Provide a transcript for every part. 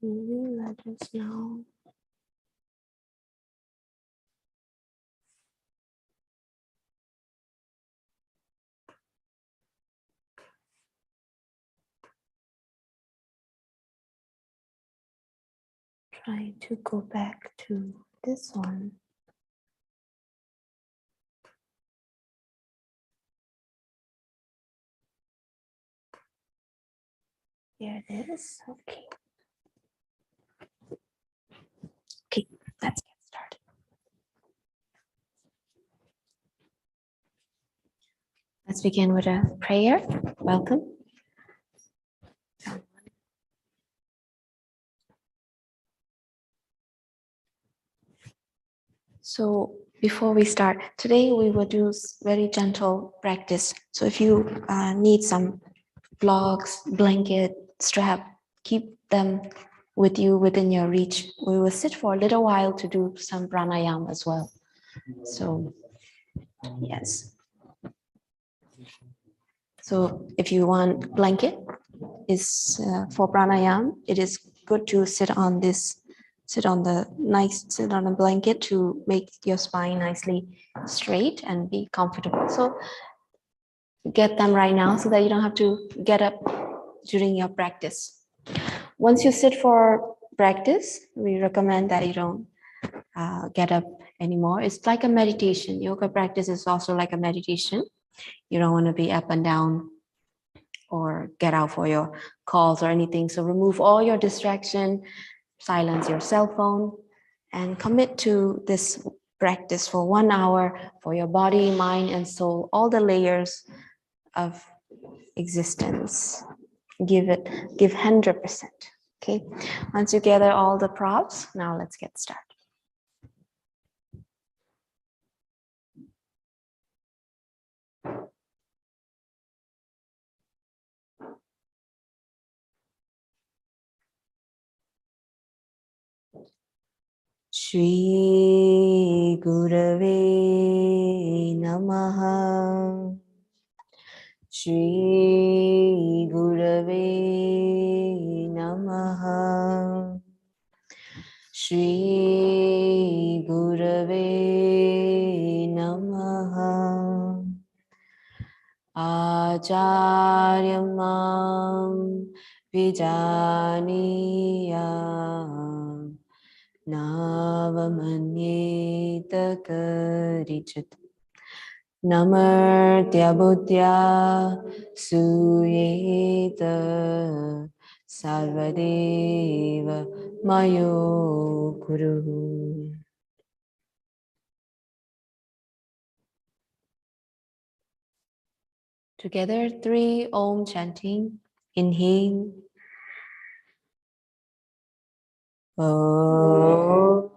Let us know. Try to go back to this one. Here it is. Okay. Okay, let's get started. Let's begin with a prayer. Welcome. So before we start, today we will do very gentle practice. So if you need some blocks, blanket, strap, keep them with you within your reach. We will sit for a little while to do some pranayama as well. So yes. So if you want blanket is for pranayama, it is good to sit on a blanket to make your spine nicely straight and be comfortable. So get them right now so that you don't have to get up during your practice. Once you sit for practice, we recommend that you don't get up anymore. It's like a meditation. Yoga practice is also like a meditation. You don't want to be up and down or get out for your calls or anything. So remove all your distraction, silence your cell phone, and commit to this practice for 1 hour for your body, mind, and soul, all the layers of existence. Give 100%. Okay. Once you gather all the props, now let's get started. Shri Gurave Namaha. Shri Gurave Namaha. Shri Gurave Namaha. Acharyamam Vijaniyam Navamanyeta Karichit Namartya Buddhya Suyeta Sarvadeva Mayo Guru. Together, 3 Om chanting. Inhale. Om.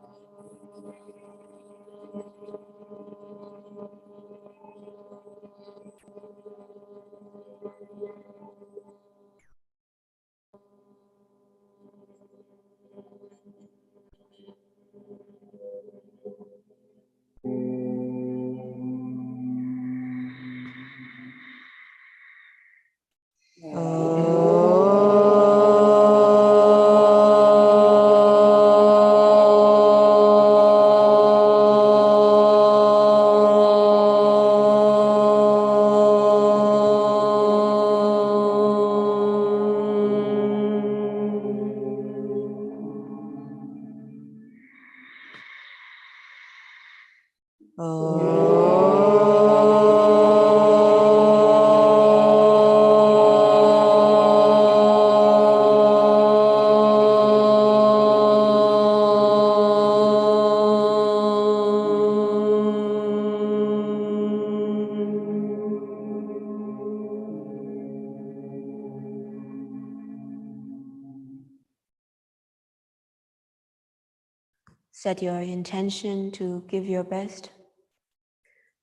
Set your intention to give your best,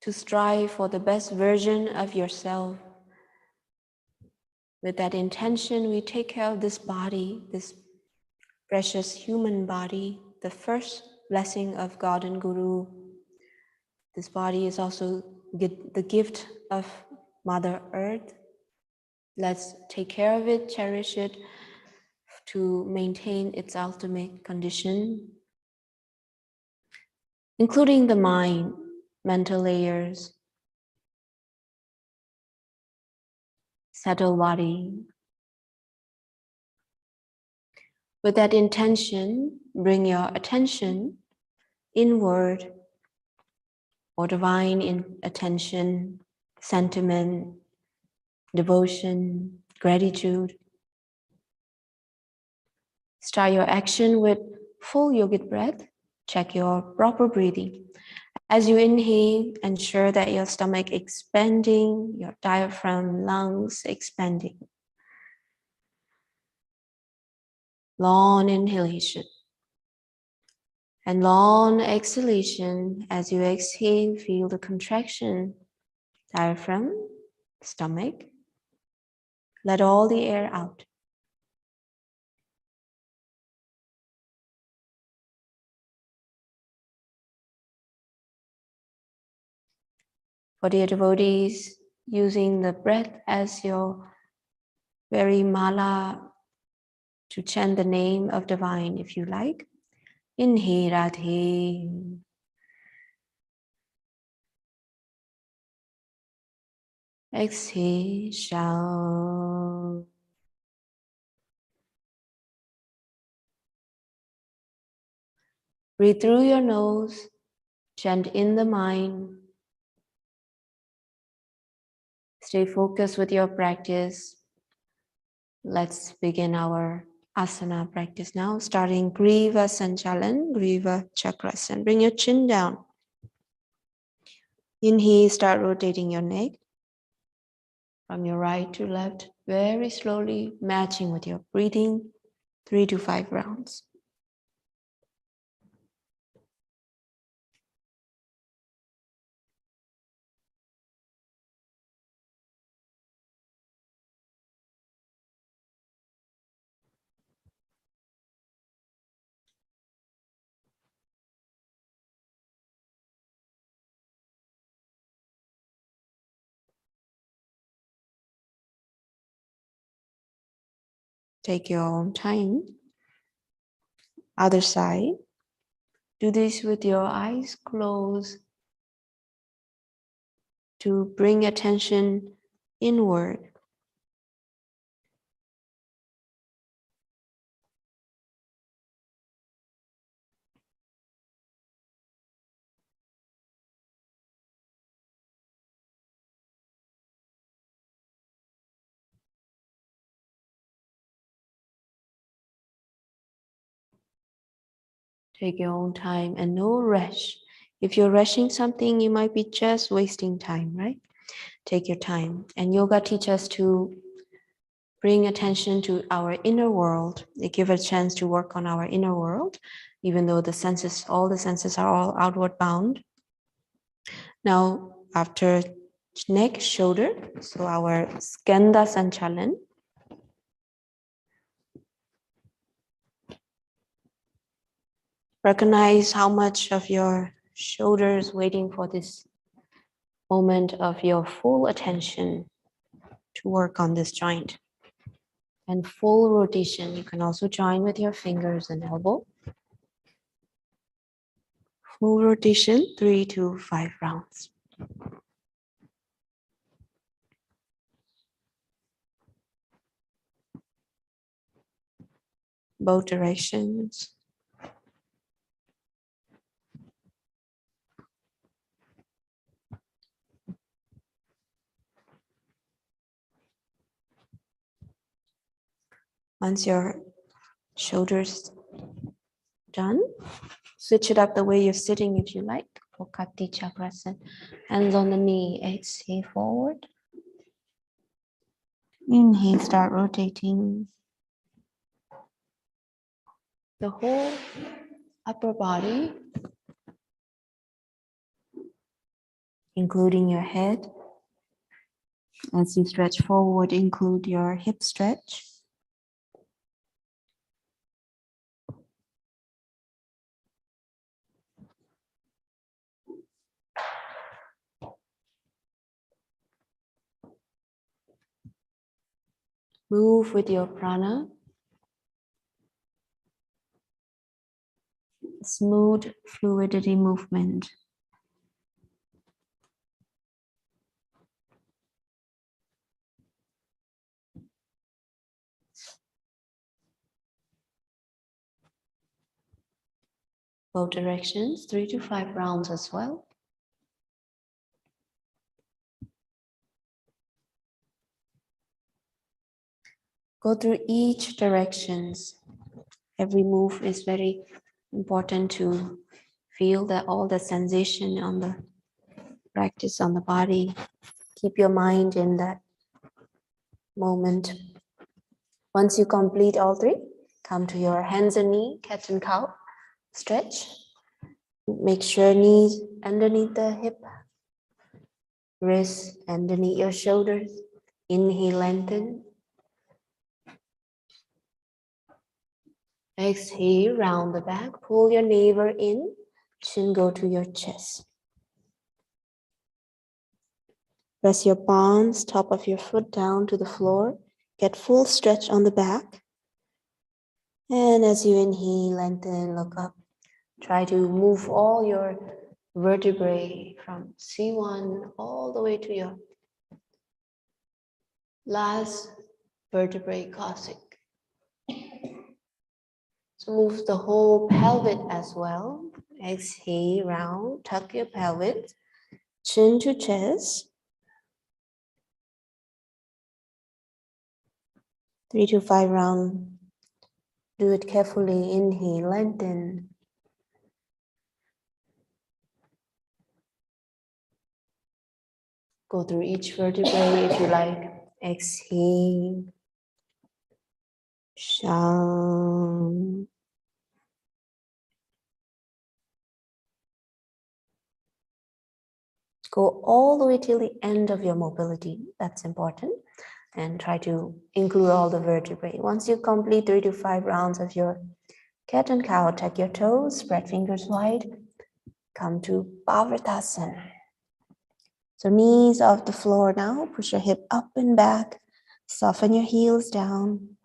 to strive for the best version of yourself. With that intention, we take care of this body, this precious human body, the first blessing of God and Guru. This body is also the gift of Mother Earth. Let's take care of it, cherish it, to maintain its ultimate condition, including the mind, mental layers, subtle body. With that intention, bring your attention inward or divine attention, sentiment, devotion, gratitude. Start your action with full yogic breath. Check your proper breathing. As you inhale, ensure that your stomach expanding, your diaphragm, lungs expanding. Long inhalation. And long exhalation. As you exhale, feel the contraction, diaphragm, stomach. Let all the air out. For dear devotees, using the breath as your very mala to chant the name of divine if you like. Inhale Radhe. Exhale Sham. Breathe through your nose, chant in the mind. Stay focused with your practice. Let's begin our asana practice now, starting Griva Sanchalan, Griva Chakrasan. Bring your chin down. Inhale, start rotating your neck from your right to left, very slowly, matching with your breathing, 3 to 5 rounds. Take your own time. Other side. Do this with your eyes closed to bring attention inward. Take your own time and no rush. If you're rushing something, you might be just wasting time, right? Take your time. And yoga teaches us to bring attention to our inner world. They give a chance to work on our inner world, even though the senses, all the senses are all outward bound. Now, after neck, shoulder, so our Skanda Sanchalan. Recognize how much of your shoulder is waiting for this moment of your full attention to work on this joint. And full rotation, you can also join with your fingers and elbow. Full rotation, 3 to 5 rounds. Both directions. Once your shoulders done, switch it up the way you're sitting if you like. Kokati Chakrasan. Hands on the knee, exhale forward. Inhale, start rotating. The whole upper body, including your head. As you stretch forward, include your hip stretch. Move with your prana. smooth fluidity movement. Both directions, 3 to 5 rounds as well. Go through each directions. Every move is very important to feel that all the sensation on the practice on the body. Keep your mind in that moment. Once you complete all three, come to your hands and knee, cat and cow, stretch. Make sure knees underneath the hip, wrists underneath your shoulders. Inhale, lengthen. Exhale, round the back, pull your navel in, chin go to your chest. Press your palms, top of your foot down to the floor. Get full stretch on the back. And as you inhale, lengthen, look up. Try to move all your vertebrae from C1 all the way to your last vertebrae, coccyx. So move the whole pelvis as well. Exhale, round, tuck your pelvis, chin to chest. 3 to 5 rounds. Do it carefully. Inhale, lengthen. Go through each vertebrae if you like. Exhale. Sham. Go all the way till the end of your mobility. That's important. And try to include all the vertebrae. Once you complete 3 to 5 rounds of your cat and cow, tuck your toes, spread fingers wide. Come to Pavartasana. So knees off the floor now. Push your hip up and back. Soften your heels down.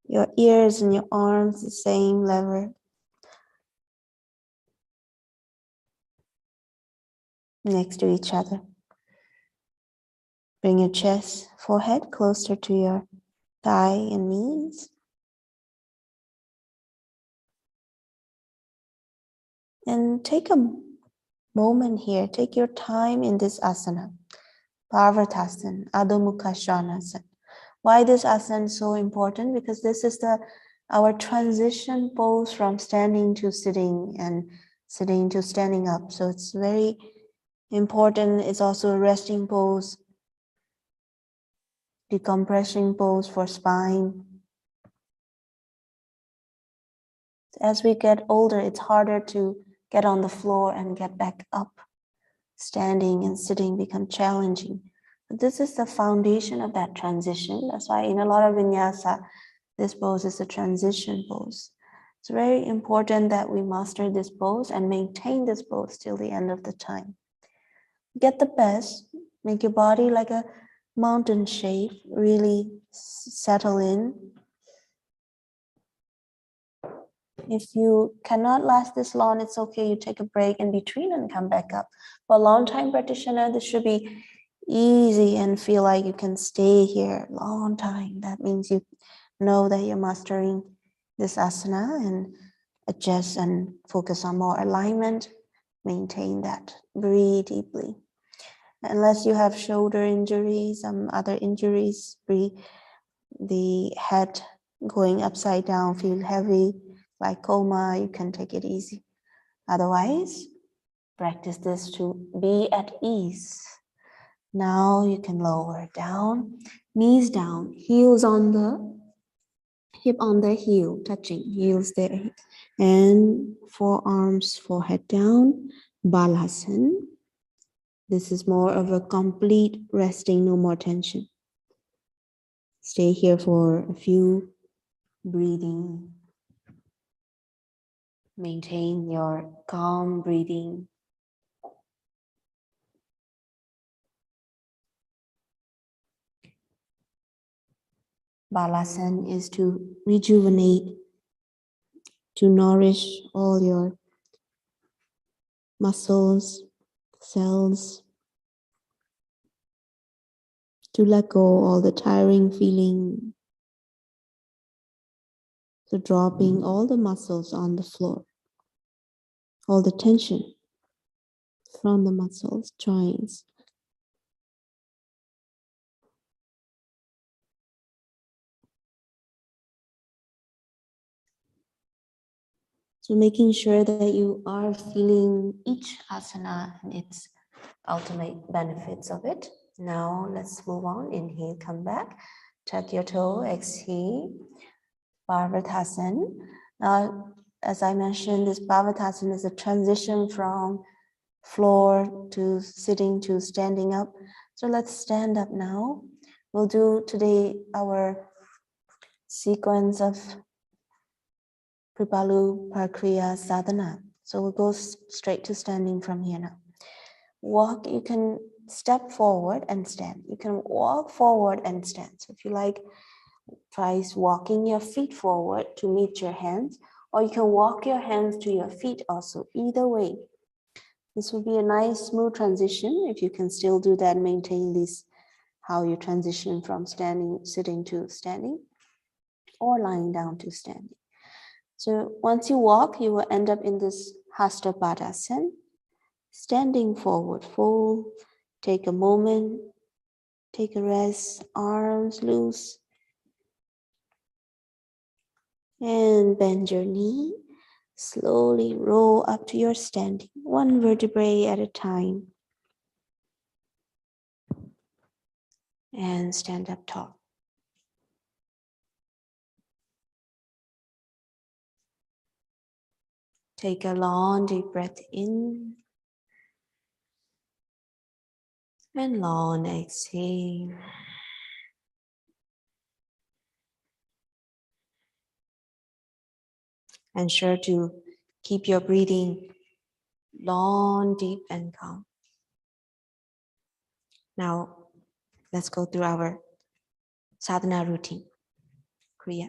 Your ears and your arms the same level. Next to each other. Bring your chest, forehead closer to your thigh and knees. And take a moment here. Take your time in this asana. Pavartasana, Adho Mukha Svanasana. Why this asana is so important? Because this is our transition pose from standing to sitting and sitting to standing up. So it's very important. It's also a resting pose, decompression pose for spine. As we get older, it's harder to get on the floor and get back up. Standing and sitting become challenging. But this is the foundation of that transition. That's why in a lot of vinyasa, this pose is a transition pose. It's very important that we master this pose and maintain this pose till the end of the time. Get the best, make your body like a mountain shape, really settle in. If you cannot last this long, it's okay. You take a break in between and come back up. For a long time practitioner, this should be easy and feel like you can stay here a long time. That means you know that you're mastering this asana and adjust and focus on more alignment. Maintain that. Breathe deeply. Unless you have shoulder injuries, some other injuries, breathe. The head going upside down, feel heavy, like coma, you can take it easy. Otherwise, practice this to be at ease. Now you can lower down, knees down, heels on the hip on the heel, touching heels there. And forearms, forehead down, Balasana. This is more of a complete resting, no more tension. Stay here for a few breathing. Maintain your calm breathing. Balasana is to rejuvenate, to nourish all your muscles, cells, to let go all the tiring feeling, so dropping all the muscles on the floor, all the tension from the muscles, joints. So making sure that you are feeling each asana and its ultimate benefits of it. Now let's move on. Inhale, come back. Tuck your toe, exhale. Parvatasana. Now, as I mentioned, this Parvatasana is a transition from floor to sitting to standing up. So let's stand up now. We'll do today our sequence of Kripalu Prakriya Sadhana. So we'll go straight to standing from here now. Walk, you can step forward and stand. You can walk forward and stand. So if you like, try walking your feet forward to meet your hands, or you can walk your hands to your feet also. Either way, this will be a nice smooth transition. If you can still do that, maintain this, how you transition from standing, sitting to standing, or lying down to standing. So once you walk, you will end up in this Hasta Padasana, standing forward, full. Take a moment, take a rest, arms loose, and bend your knee. Slowly roll up to your standing, one vertebrae at a time, and stand up tall. Take a long deep breath in and long exhale. Ensure to keep your breathing long, deep, and calm. Now, let's go through our sadhana routine. Kriya.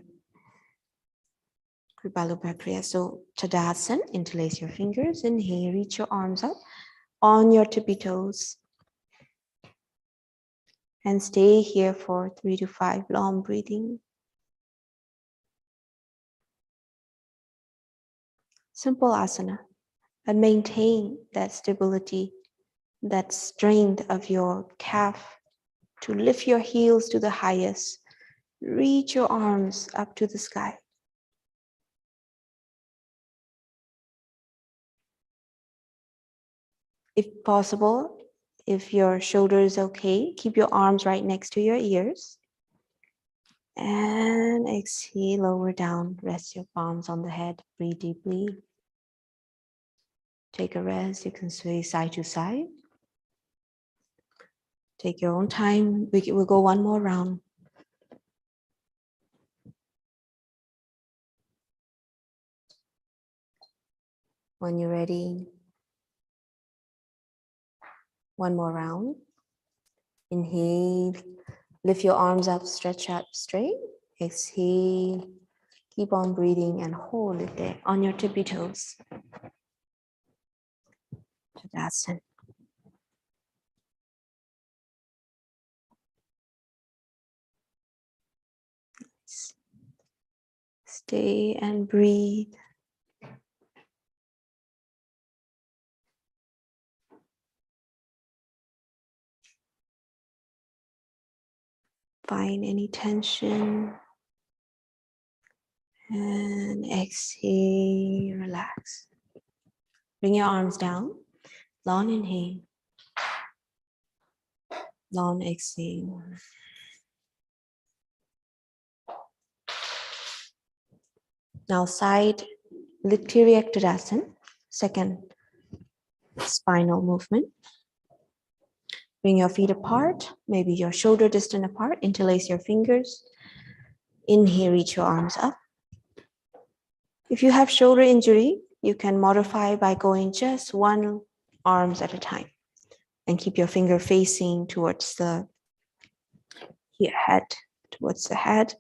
Kripalu Prakriya. So, Tadasana, interlace your fingers. Inhale, reach your arms up on your tippy toes. And stay here for 3 to 5 long breathing. Simple asana, but maintain that stability, that strength of your calf to lift your heels to the highest. Reach your arms up to the sky. If possible, if your shoulder is okay, keep your arms right next to your ears. And exhale, lower down. Rest your palms on the head. Breathe deeply. Take a rest. You can sway side to side. Take your own time. We'll go one more round. When you're ready, one more round. Inhale, lift your arms up, stretch out straight. Exhale, keep on breathing and hold it there on your tippy toes. Tadasana. Stay and breathe. Find any tension. And exhale, relax. Bring your arms down. Long inhale. Long exhale. Now side Tiriyak Tadasana, second spinal movement. Bring your feet apart, maybe your shoulder distant apart. Interlace your fingers. Inhale, reach your arms up. If you have shoulder injury, you can modify by going just one arms at a time. And keep your finger facing towards the head. towards the head.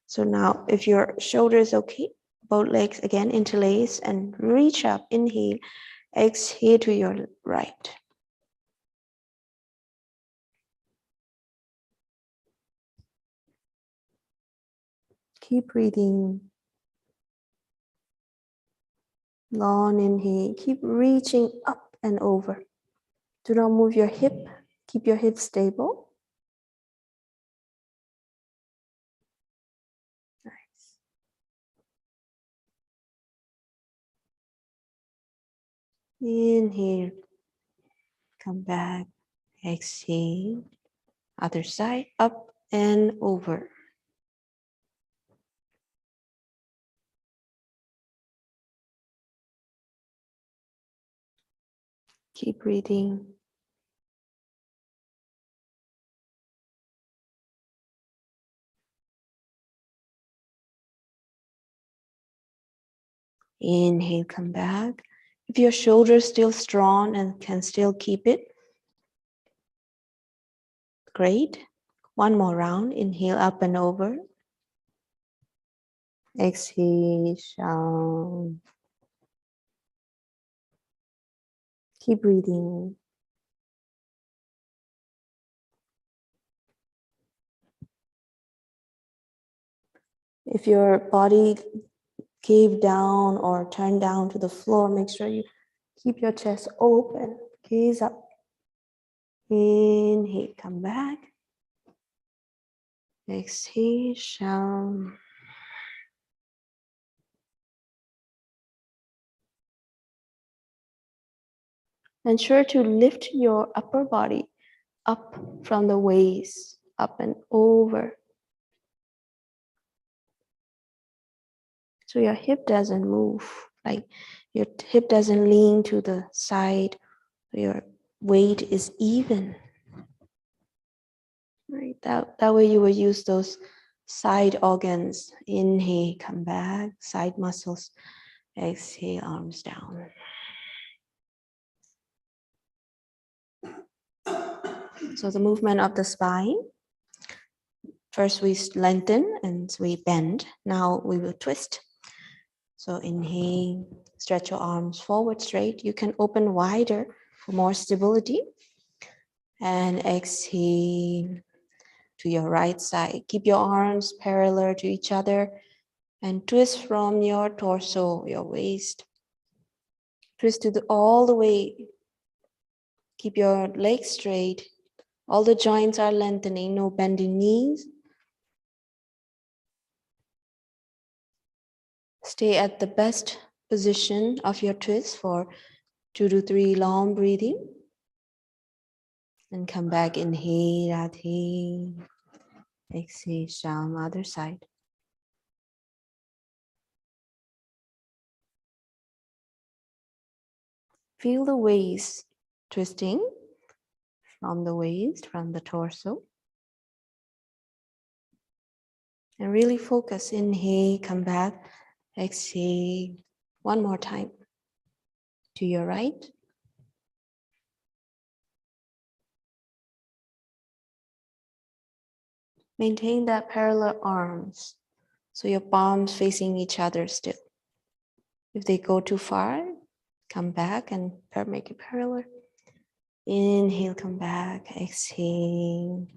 So now if your shoulder is okay, both legs again interlace and reach up. Inhale, exhale to your right. Keep breathing. Long inhale, keep reaching up and over. Do not move your hip, keep your hips stable. Nice. Inhale, come back, exhale. Other side, up and over. Keep breathing. Inhale, come back. If your shoulder's still strong and can still keep it, great. One more round. Inhale, up and over. Exhale, down. Keep breathing. If your body cave down or turn down to the floor, make sure you keep your chest open. Gaze up. Inhale, come back. Exhale, down. Ensure to lift your upper body up from the waist, up and over. So your hip doesn't move, like your hip doesn't lean to the side. Your weight is even. Right, that way you will use those side organs. Inhale, come back, side muscles. Exhale, arms down. So the movement of the spine. First we lengthen and we bend. Now we will twist. So inhale, stretch your arms forward straight. You can open wider for more stability. And exhale to your right side. Keep your arms parallel to each other and twist from your torso, your waist. Twist all the way. Keep your legs straight. All the joints are lengthening, no bending knees. Stay at the best position of your twist for 2 to 3 long breathing. And come back, inhale, exhale, exhale, down, other side. Feel the waist twisting from the waist, from the torso. And really focus, inhale, come back, exhale. One more time. To your right. Maintain that parallel arms. So your palms facing each other still. If they go too far, come back and make it parallel. Inhale, come back, exhale.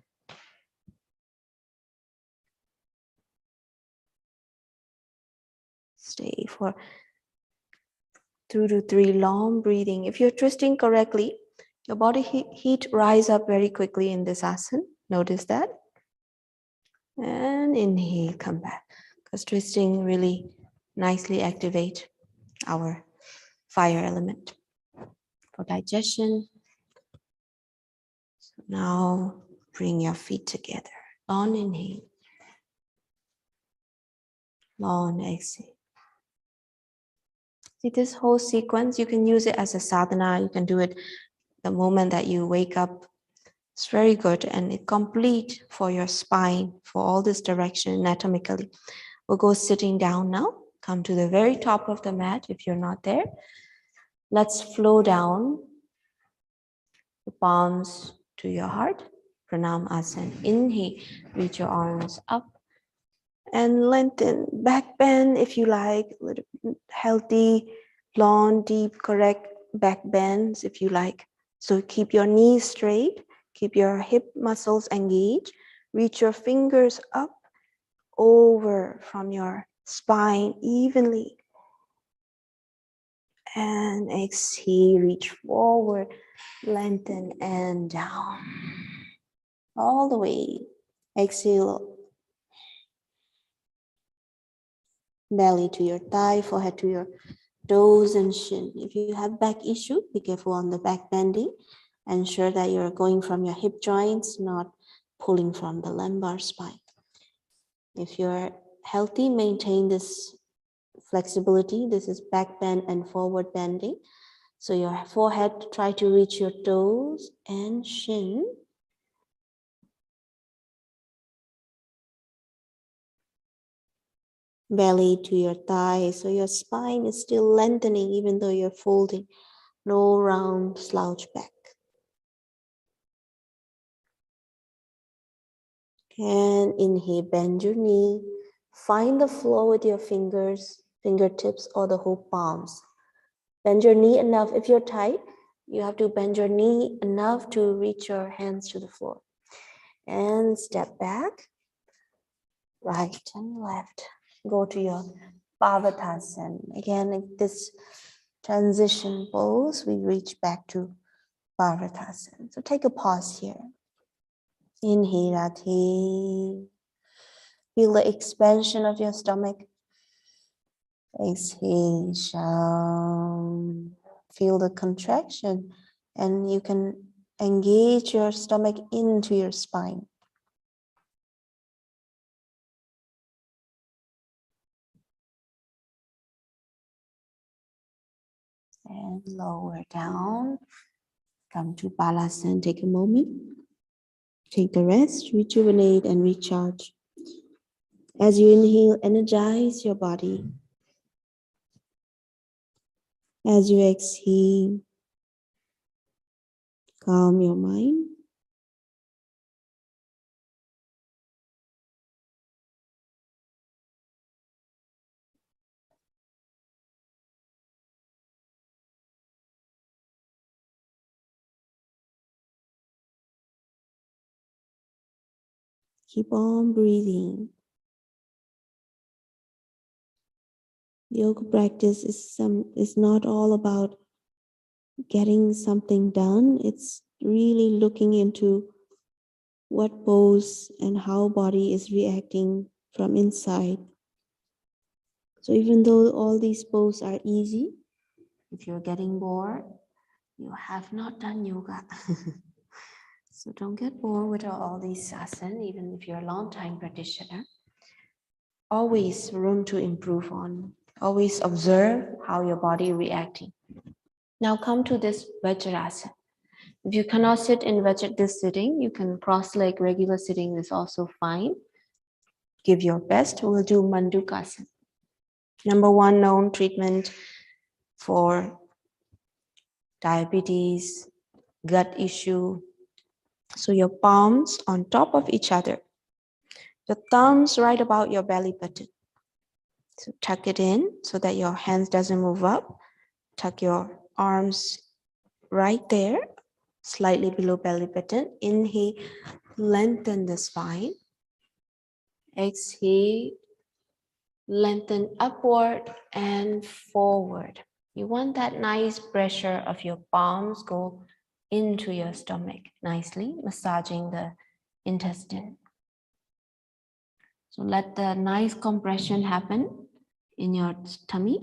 Stay for 2 to 3 long breathing. If you're twisting correctly, your body heat rise up very quickly in this asana. Notice that. And inhale, come back. Because twisting really nicely activate our fire element for digestion. So now bring your feet together. Long inhale. Long exhale. See, this whole sequence, you can use it as a sadhana. You can do it the moment that you wake up. It's very good and it complete for your spine, for all this direction anatomically. We'll go sitting down now. Come to the very top of the mat if you're not there. Let's flow down the palms to your heart. Pranam Asana. Inhale, reach your arms up and lengthen. Back bend if you like, a little healthy, long, deep, correct back bends if you like. So keep your knees straight, keep your hip muscles engaged, reach your fingers up over from your spine evenly. And exhale, reach forward, lengthen and down. All the way. Exhale, belly to your thigh, forehead to your toes and shin. If you have back issue, be careful on the back bending. Ensure that you're going from your hip joints, not pulling from the lumbar spine. If you're healthy, maintain this flexibility. This is back bend and forward bending. So your forehead, try to reach your toes and shin. Belly to your thigh. So your spine is still lengthening even though you're folding. No round slouch back. And inhale, bend your knee. Find the floor with your fingers, fingertips, or the whole palms. Bend your knee enough. If you're tight, you have to bend your knee enough to reach your hands to the floor. And step back, right and left. Go to your Pavatasana. Again, this transition pose, we reach back to Pavatasana. So take a pause here. Inhale, Radhe. Feel the expansion of your stomach. Exhale, Sham. Feel the contraction, and you can engage your stomach into your spine. And lower down. Come to Balasana. Take a moment. Take the rest, rejuvenate and recharge. As you inhale, energize your body. As you exhale, calm your mind. Keep on breathing. Yoga practice is not all about getting something done. It's really looking into what pose and how body is reacting from inside. So even though all these poses are easy, if you're getting bored, you have not done yoga. So don't get bored with all these asana, even if you're a long time practitioner. Always room to improve on. Always observe how your body reacting. Now come to this Vajrasana. If you cannot sit in this sitting, you can cross leg regular sitting is also fine. Give your best. We'll do Mandukasana. Number one known treatment for diabetes, gut issue. So your palms on top of each other. Your thumbs right about your belly button. So tuck it in so that your hands doesn't move up. Tuck your arms right there, slightly below belly button. Inhale, lengthen the spine. Exhale, lengthen upward and forward. You want that nice pressure of your palms go into your stomach nicely, massaging the intestine. So let the nice compression happen in your tummy.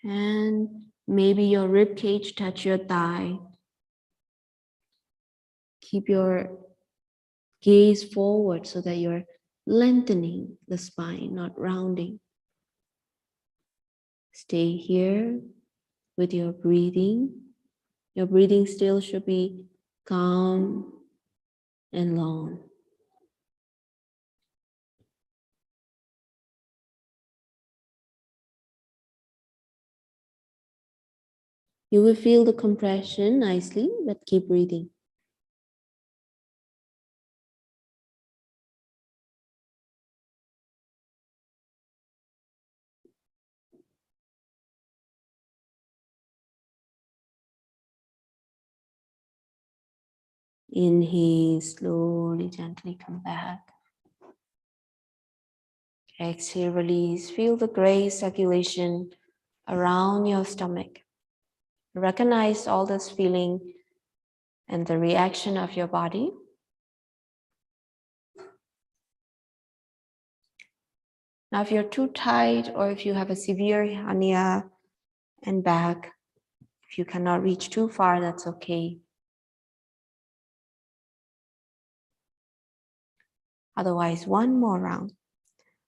And maybe your rib cage touch your thigh. Keep your gaze forward so that you're lengthening the spine, not rounding. Stay here with your breathing. Your breathing still should be calm and long. You will feel the compression nicely, but keep breathing. Inhale, slowly, gently come back. Exhale, release. Feel the gray circulation around your stomach. Recognize all this feeling and the reaction of your body. Now, if you're too tight or if you have a severe hernia and back, if you cannot reach too far, that's okay. Otherwise, one more round.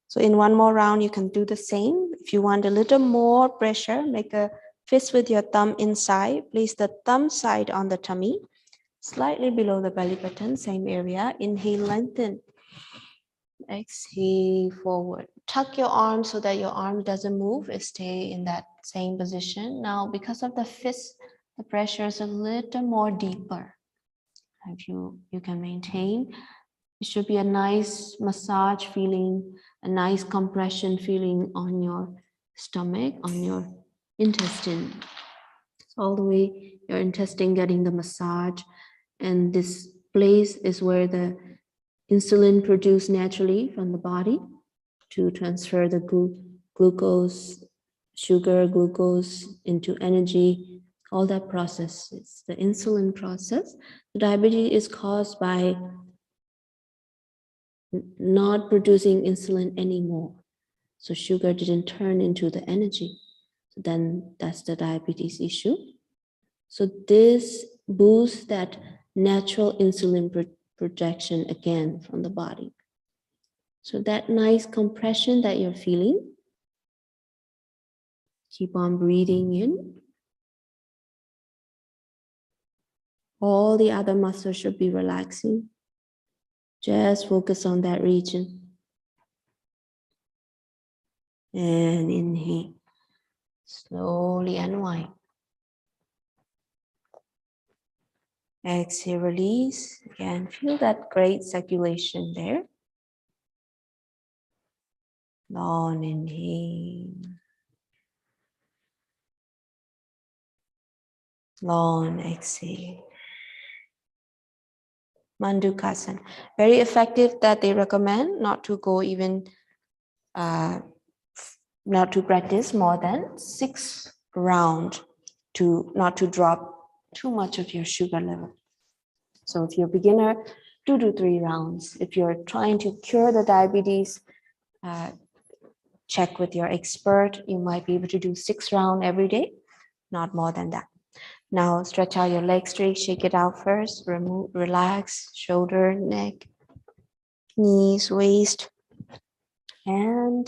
So in one more round, you can do the same. If you want a little more pressure, make a fist with your thumb inside. Place the thumb side on the tummy, slightly below the belly button, same area. Inhale, lengthen. Exhale, forward. Tuck your arm so that your arm doesn't move. Stay in that same position. Now, because of the fist, the pressure is a little more deeper. If you can maintain, it should be a nice massage feeling, a nice compression feeling on your stomach, on your intestine. So all the way your intestine getting the massage, and this place is where the insulin produced naturally from the body to transfer the glucose, sugar, glucose into energy, all that process. It's the insulin process. The diabetes is caused by not producing insulin anymore. So sugar didn't turn into the energy. So then that's the diabetes issue. So this boosts that natural insulin projection again from the body. So that nice compression that you're feeling, keep on breathing in. All the other muscles should be relaxing. Just focus on that region. And inhale. Slowly unwind. Exhale, release. Again, feel that great circulation there. Long inhale. Long exhale. Mandukasana. Very effective that they recommend not to go even, not to practice more than 6 rounds to not to drop too much of your sugar level. So if you're a beginner, 2 to 3 rounds. If you're trying to cure the diabetes, check with your expert. You might be able to do 6 rounds every day, not more than that. Now stretch out your legs straight, shake it out first, relax, shoulder, neck, knees, waist, and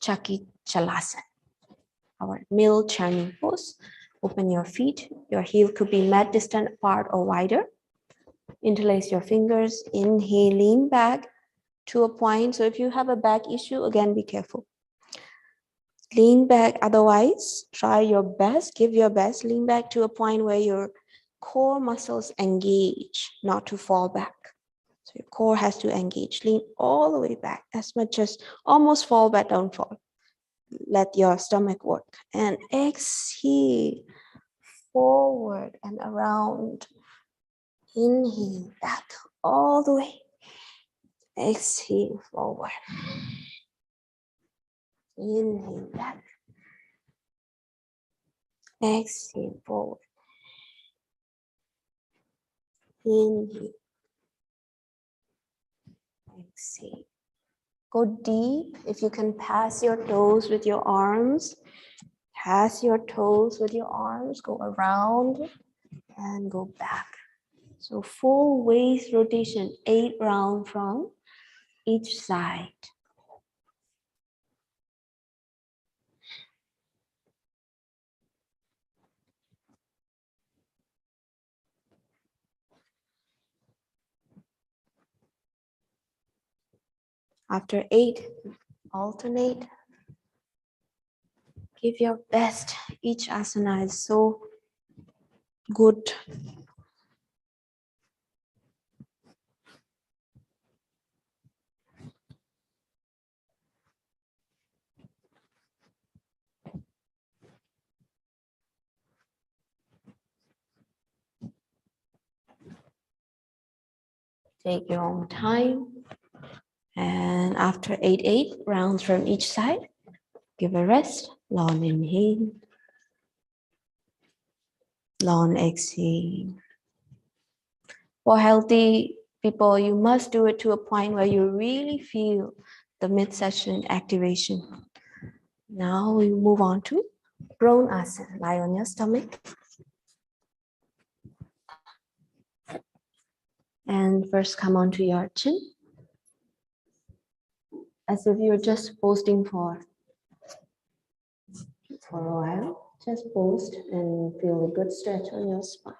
Chaki Chalasana, our middle churning pose. Open your feet, your heel could be mat distant apart or wider. Interlace your fingers, inhale, lean back to a point. So if you have a back issue, again, be careful. Lean back, otherwise, try your best, give your best, lean back to a point where your core muscles engage, not to fall back. So your core has to engage, lean all the way back as much as almost fall, but don't fall. Let your stomach work. And exhale, forward and around. Inhale, back all the way. Exhale, forward. Inhale, back. Exhale, forward. Inhale. Exhale. Go deep. If you can pass your toes with your arms, pass your toes with your arms, go around and go back. So full waist rotation, 8 rounds from each side. After 8, alternate. Give your best. Each asana is so good. Take your own time. And after 8 rounds from each side, give a rest. Long inhale. Long exhale. For healthy people, you must do it to a point where you really feel the mid-session activation. Now we move on to prone asana. Lie on your stomach. And first come onto your chin. As if you're just posting for a while. Just post and feel a good stretch on your spine.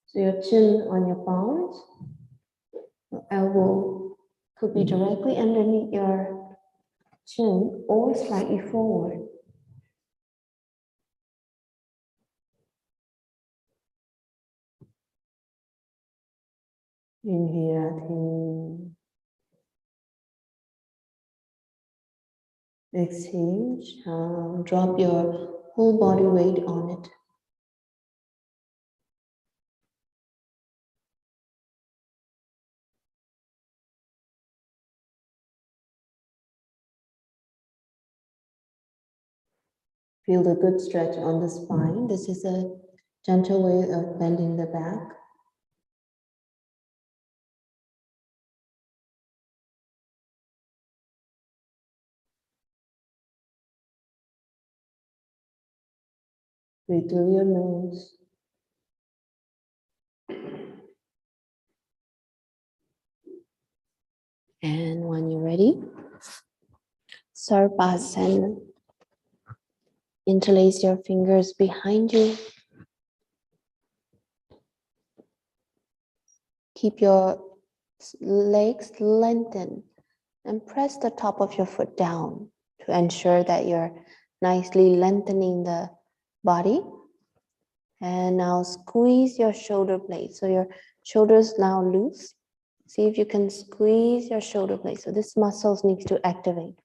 So your chin on your palms, your elbow could be directly underneath your chin or slightly forward. Inhale, exhale, drop your whole body weight on it. Feel the good stretch on the spine. This is a gentle way of bending the back. Breathe through your nose. And when you're ready, Sarpasana. Interlace your fingers behind you. Keep your legs lengthened and press the top of your foot down to ensure that you're nicely lengthening the body. And now squeeze your shoulder blades. So your shoulders now loose. See if you can squeeze your shoulder blade. So this muscles needs to activate.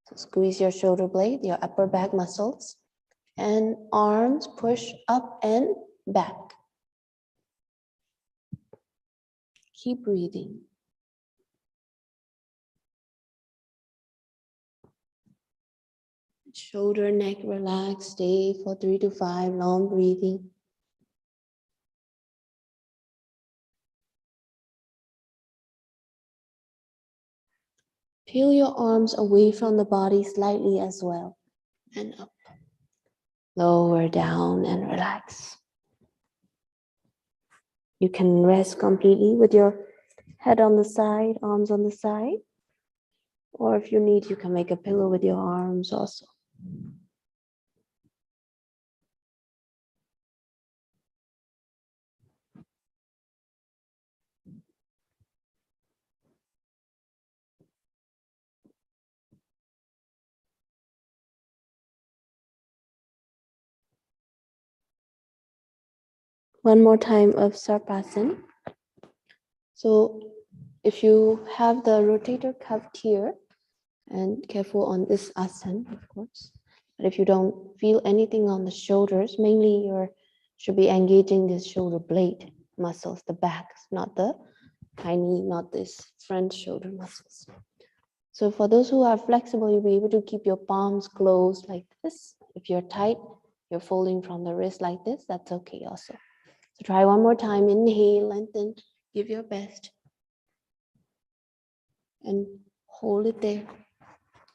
So squeeze your shoulder blade, your upper back muscles, and arms push up and back. Keep breathing. Shoulder, neck, relax. Stay for 3 to 5, long breathing. Peel your arms away from the body slightly as well. And up. Lower down and relax. You can rest completely with your head on the side, arms on the side. Or if you need, you can make a pillow with your arms also. One more time of Sarpasana. So if you have the rotator cuff here, and careful on this asana, of course. But if you don't feel anything on the shoulders, mainly you should be engaging this shoulder blade muscles, the back, not the tiny, not this front shoulder muscles. So for those who are flexible, you'll be able to keep your palms closed like this. If you're tight, you're folding from the wrist like this, that's okay also. So try one more time, inhale, lengthen, give your best. And hold it there.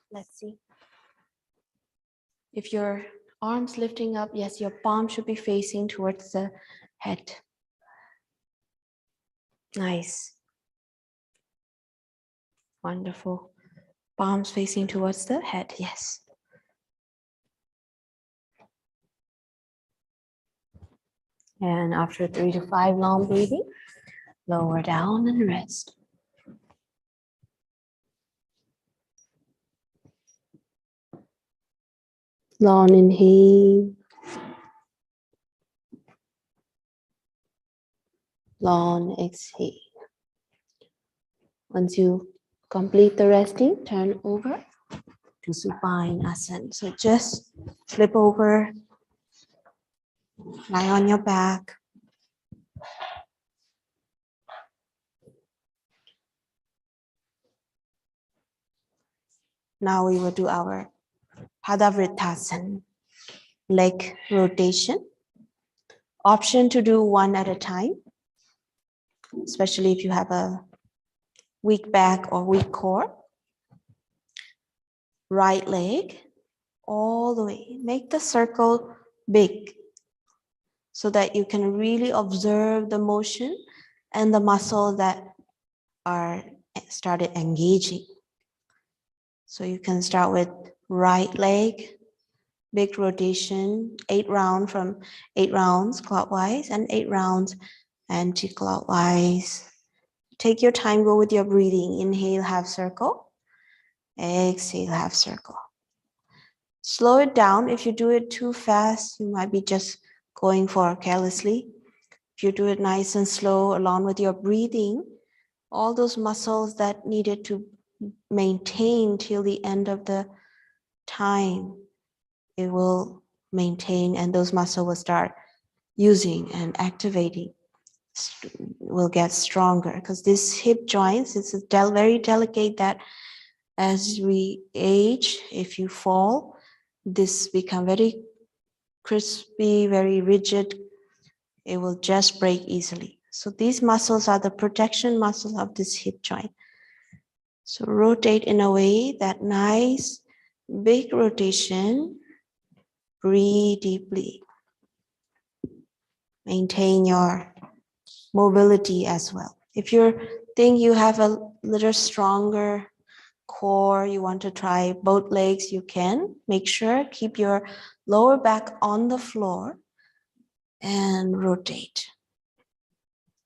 Let's see. If your arms lifting up, yes, your palm should be facing towards the head. Nice. Wonderful. Palms facing towards the head, yes. And after 3 to 5 long breathing, lower down and rest. Long inhale. Long exhale. Once you complete the resting, turn over to supine asana. So just flip over, lie on your back. Now we will do our Padavritasana, leg rotation. Option to do one at a time, especially if you have a weak back or weak core. Right leg all the way. Make the circle big so that you can really observe the motion and the muscles that are started engaging. So you can start with right leg, big rotation, 8 rounds from 8 rounds clockwise and 8 rounds anti-clockwise. Take your time, go with your breathing. Inhale, half circle. Exhale, half circle. Slow it down. If you do it too fast, you might be just going for carelessly. If you do it nice and slow along with your breathing, all those muscles that needed to maintain till the end of the time, it will maintain and those muscles will start using and activating, will get stronger because this hip joints, it's very delicate that as we age, if you fall, this become very crispy, very rigid, it will just break easily. So these muscles are the protection muscles of this hip joint. So rotate in a way that nice, big rotation. Breathe deeply. Maintain your mobility as well. If you think you have a little stronger core, you want to try both legs, you can. Make sure, keep your lower back on the floor and rotate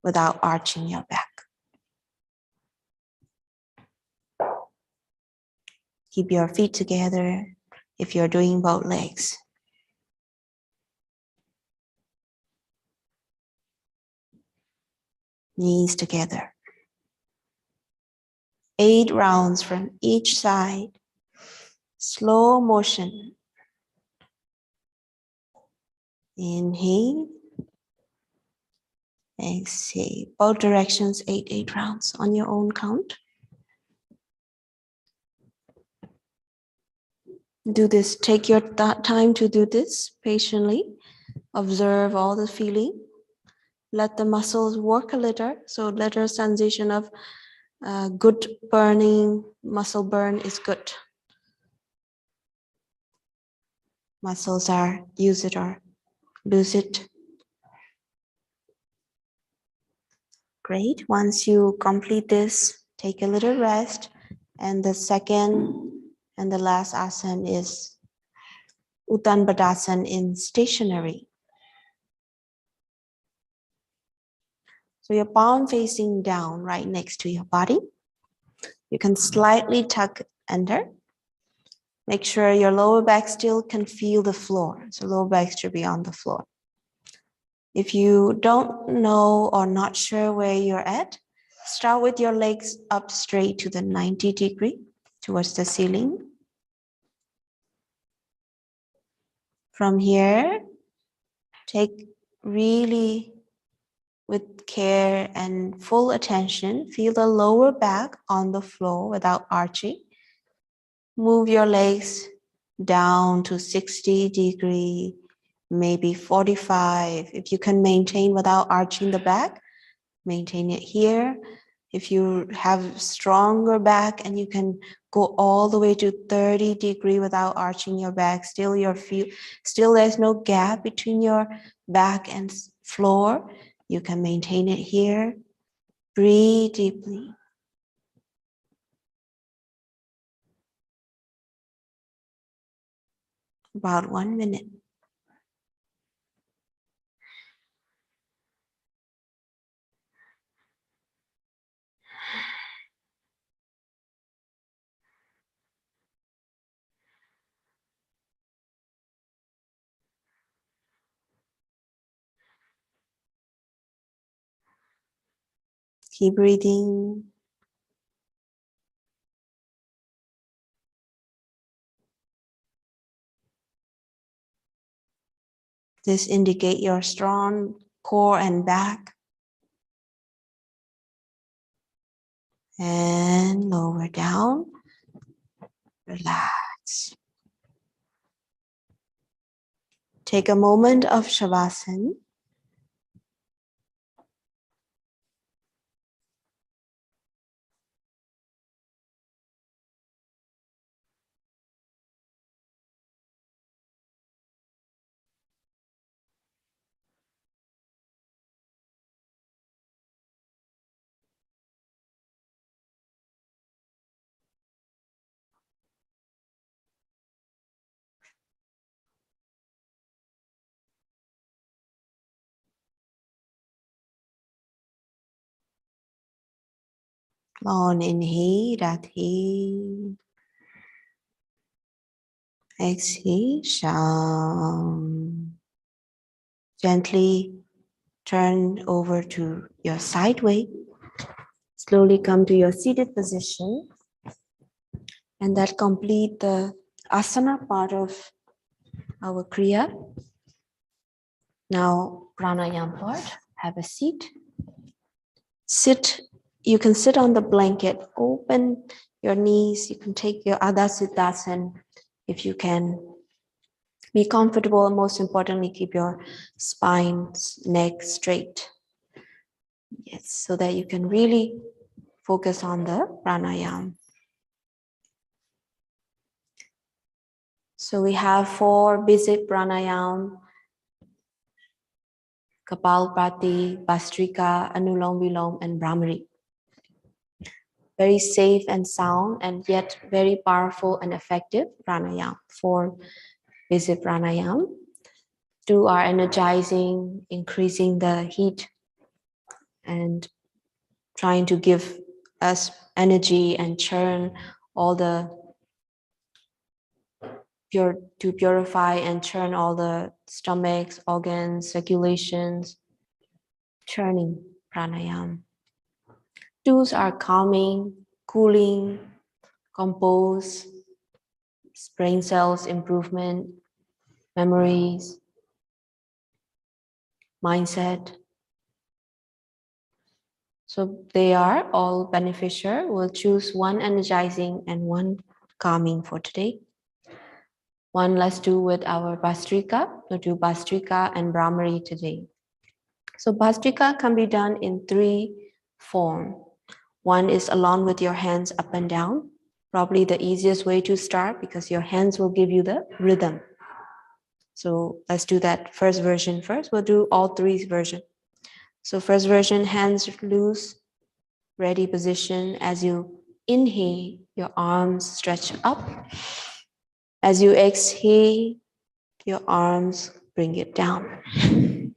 without arching your back. Keep your feet together if you're doing both legs. Knees together. 8 rounds from each side. Slow motion. Inhale. Exhale. Both directions, 8 rounds on your own count. Do this. Take your time to do this patiently. Observe all the feeling. Let the muscles work a little. So little sensation of good burning, muscle burn is good. Muscles are use it or lose it. Great. Once you complete this, take a little rest. And the second and the last asana is Uttan Padasana in stationary. So your palm facing down right next to your body. You can slightly tuck under. Make sure your lower back still can feel the floor. So lower back should be on the floor. If you don't know or not sure where you're at, start with your legs up straight to the 90 degree towards the ceiling. From here, take really with care and full attention, feel the lower back on the floor without arching. Move your legs down to 60 degree, maybe 45. If you can maintain without arching the back, maintain it here. If you have stronger back and you can go all the way to 30 degree without arching your back, still there's no gap between your back and floor, you can maintain it here. Breathe deeply. About 1 minute. Keep breathing. This indicates your strong core and back. And lower down. Relax. Take a moment of Shavasana. On inhale, Radhe. Exhale, Sham. Gently turn over to your side way. Slowly come to your seated position. And that complete the asana part of our kriya. Now, pranayama part. Have a seat. Sit. You can sit on the blanket. Open your knees. You can take your Adha Siddhasana if you can. Be comfortable, and most importantly, keep your spine, neck straight. Yes, so that you can really focus on the pranayama. So we have 4 basic pranayama: Kapalbhati, Bhastrika, Anulom Vilom, and Brahmari. Very safe and sound, and yet very powerful and effective pranayama. 4 basic pranayama. 2 are energizing, increasing the heat, and trying to give us energy and churn all the to purify and churn all the stomachs, organs, circulations, churning pranayama. 2s are calming, cooling, compose, brain cells improvement, memories, mindset. So they are all beneficial. We'll choose 1 energizing and 1 calming for today. 1 let's do with our Bhastrika. We'll do Bhastrika and Brahmari today. So Bhastrika can be done in 3 forms. 1 is along with your hands up and down. Probably the easiest way to start because your hands will give you the rhythm. So let's do that first version first. We'll do all 3 versions. So first version, hands loose, ready position. As you inhale, your arms stretch up. As you exhale, your arms bring it down.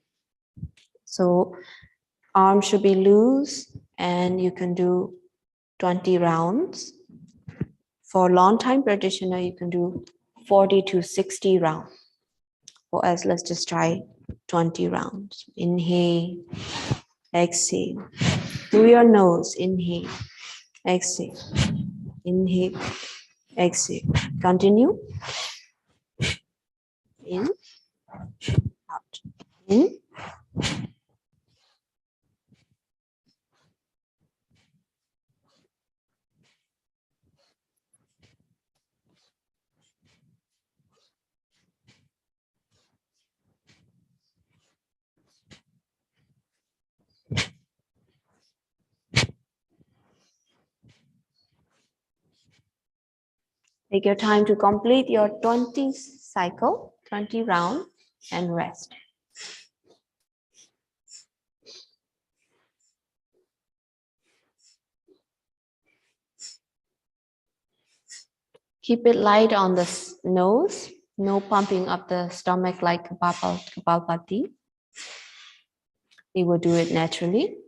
So arms should be loose, and you can do 20 rounds. For long time practitioner, you can do 40 to 60 rounds. For us, let's just try 20 rounds. Inhale, exhale. Through your nose, inhale, exhale, inhale, exhale. Continue. In, out, in. Take your time to complete your 20 cycle, 20 round, and rest. Keep it light on the nose, no pumping up the stomach like Kapalbhati. We will do it naturally.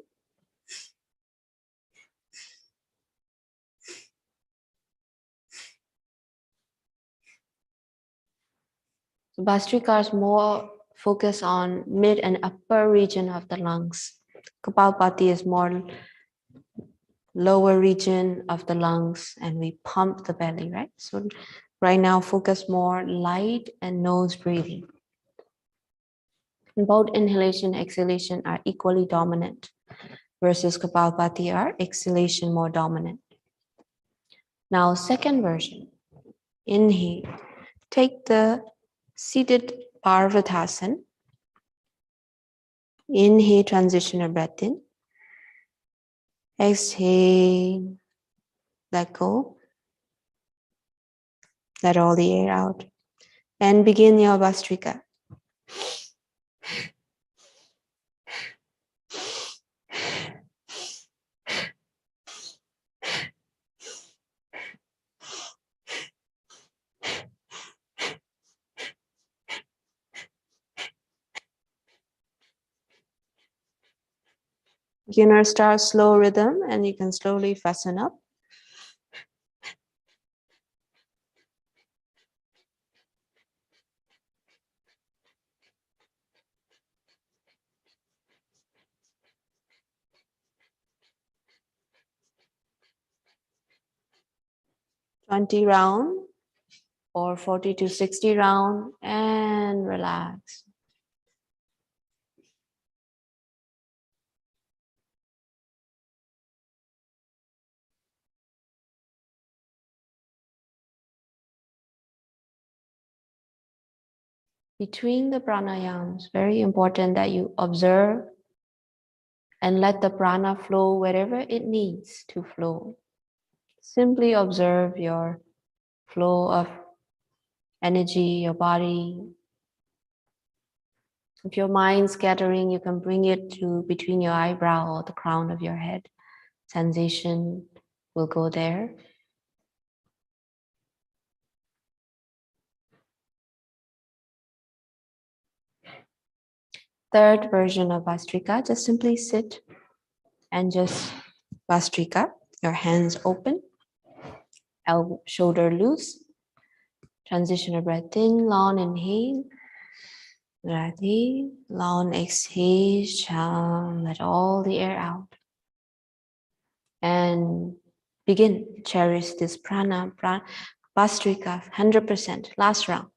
So Bhastrika is more focused on mid and upper region of the lungs. Kapalbhati is more lower region of the lungs, and we pump the belly, right? So right now, focus more light and nose breathing. And both inhalation and exhalation are equally dominant, versus Kapalbhati are exhalation more dominant. Now, second version. Inhale. Take the seated Parvatasana. Inhale, transition your breath in. Exhale, let go. Let all the air out. And begin your Vastrika. Beginner start slow rhythm and you can slowly fasten up. (20 round or 40 to 60 round and relax. Between the pranayams, very important that you observe and let the prana flow wherever it needs to flow. Simply observe your flow of energy, your body. If your mind's scattering, you can bring it to between your eyebrow or the crown of your head. Sensation will go there. Third version of Vastrika, just simply sit and just Vastrika, your hands open, elbow, shoulder loose. Transition your breath in, long inhale, breath in, long exhale, let all the air out. And begin, cherish this prana, Vastrika, 100%, last round.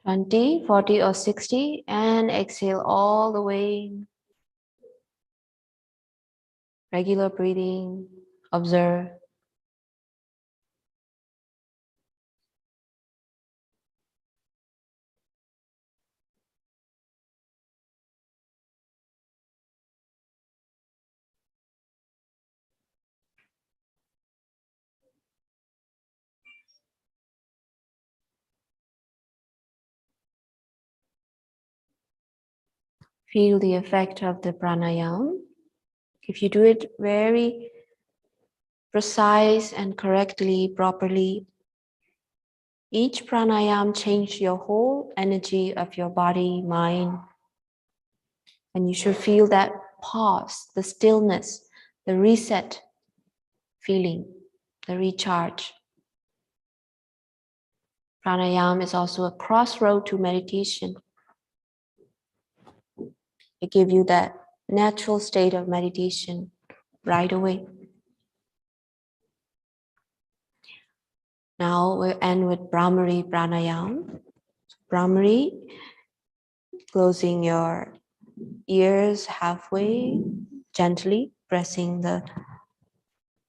(20, 40 or 60 and exhale all the way. Regular breathing, observe. Feel the effect of the pranayama. If you do it very precise and correctly, properly, each pranayama changes your whole energy of your body, mind, and you should feel that pause, the stillness, the reset feeling, the recharge. Pranayama is also a crossroad to meditation. It gives you that natural state of meditation right away. Now we'll end with Brahmari Pranayama. Brahmari, closing your ears halfway, gently pressing the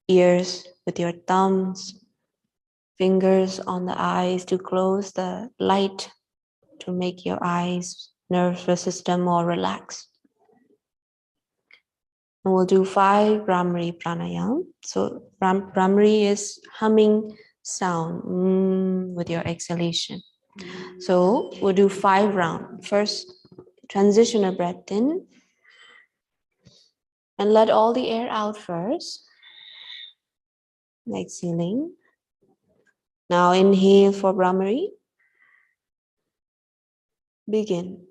ears with your thumbs, fingers on the eyes to close the light to make your eyes, nervous system more relaxed. And we'll do 5 Brahmari Pranayama. So Brahmari is humming sound with your exhalation. So we'll do 5 rounds. First, transition a breath in and let all the air out first. Exhaling. Now inhale for Brahmari. Begin.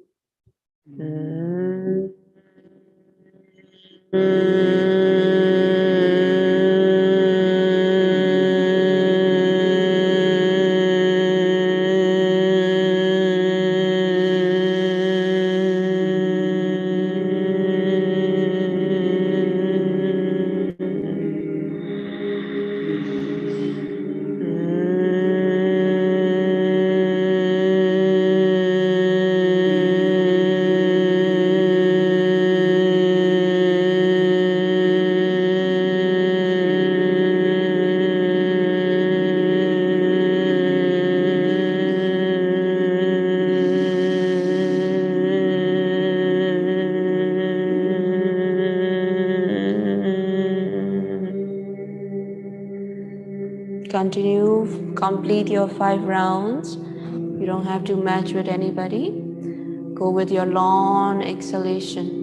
Continue, complete your 5 rounds. You don't have to match with anybody. Go with your long exhalation.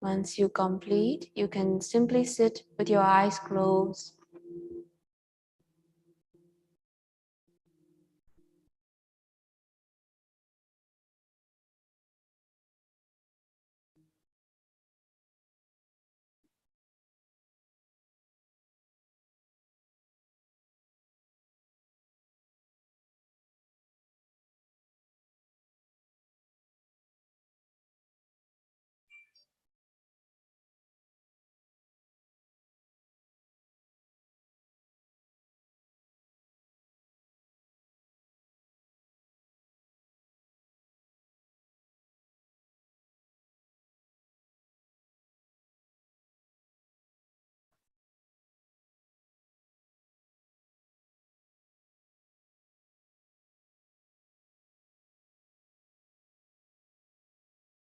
Once you complete, you can simply sit with your eyes closed.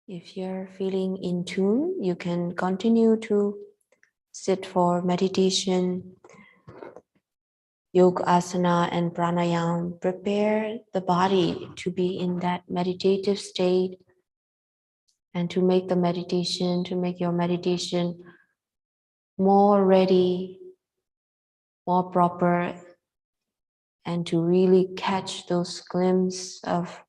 If you're feeling in tune, you can continue to sit for meditation, yoga asana and pranayama. Prepare the body to be in that meditative state and to make your meditation more ready, more proper, and to really catch those glimpses of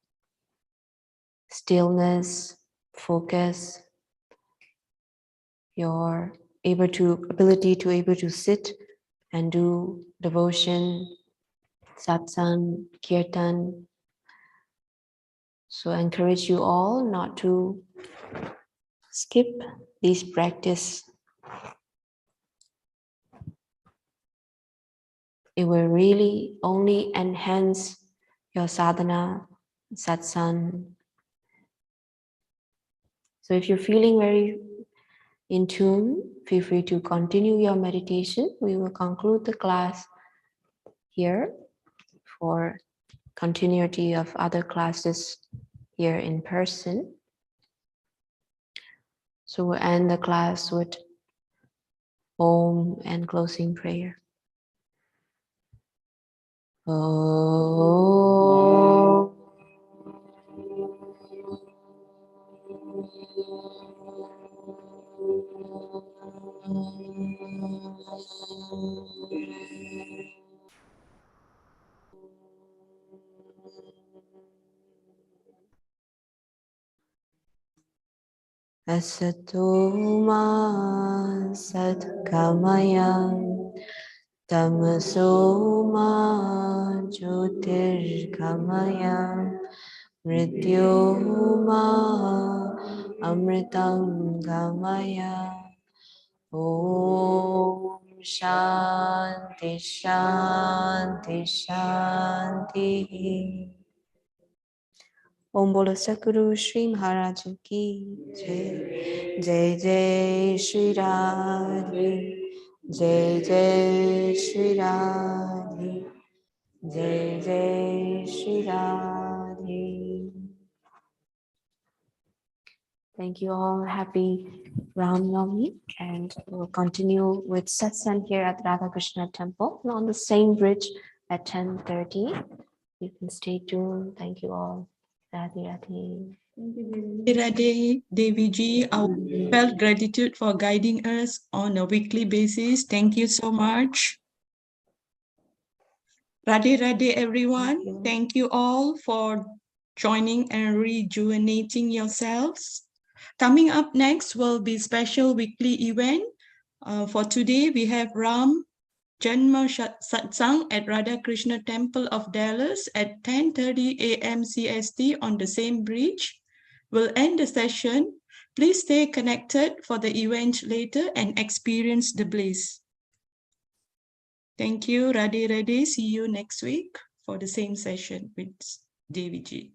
stillness, focus, your ability to able to sit and do devotion, satsang, kirtan. So I encourage you all not to skip these practice. It will really only enhance your sadhana, satsang. So if you're feeling very in tune, feel free to continue your meditation. We will conclude the class here for continuity of other classes here in person. So we'll end the class with Om and closing prayer. Om. Asatoma satkamaya tamasoma jyotirgamaya mrityoma amritam gamaya. Om Shanti, Shanti, Shanti. Om Bolo Sakuru Shri Maharaj Ki Jai. Jai Jai Shri Radhe. Jai Jai Shri Radhe. Jai Jai Shri Radhe. Thank you all. Happy Ram Navami, and we'll continue with satsang here at Radha Krishna Temple on the same bridge at 10:30. You can stay tuned. Thank you all. Radhe Radhe. Radhe Deviji, our felt gratitude for guiding us on a weekly basis. Thank you so much. Radhe Radhe everyone. Thank you all for joining and rejuvenating yourselves. Coming up next will be special weekly event. For today, we have Ram Janma Satsang at Radha Krishna Temple of Dallas at 10:30 a.m. CST on the same bridge. We'll end the session. Please stay connected for the event later and experience the bliss. Thank you, Radhe Radhe. See you next week for the same session with Devi Ji.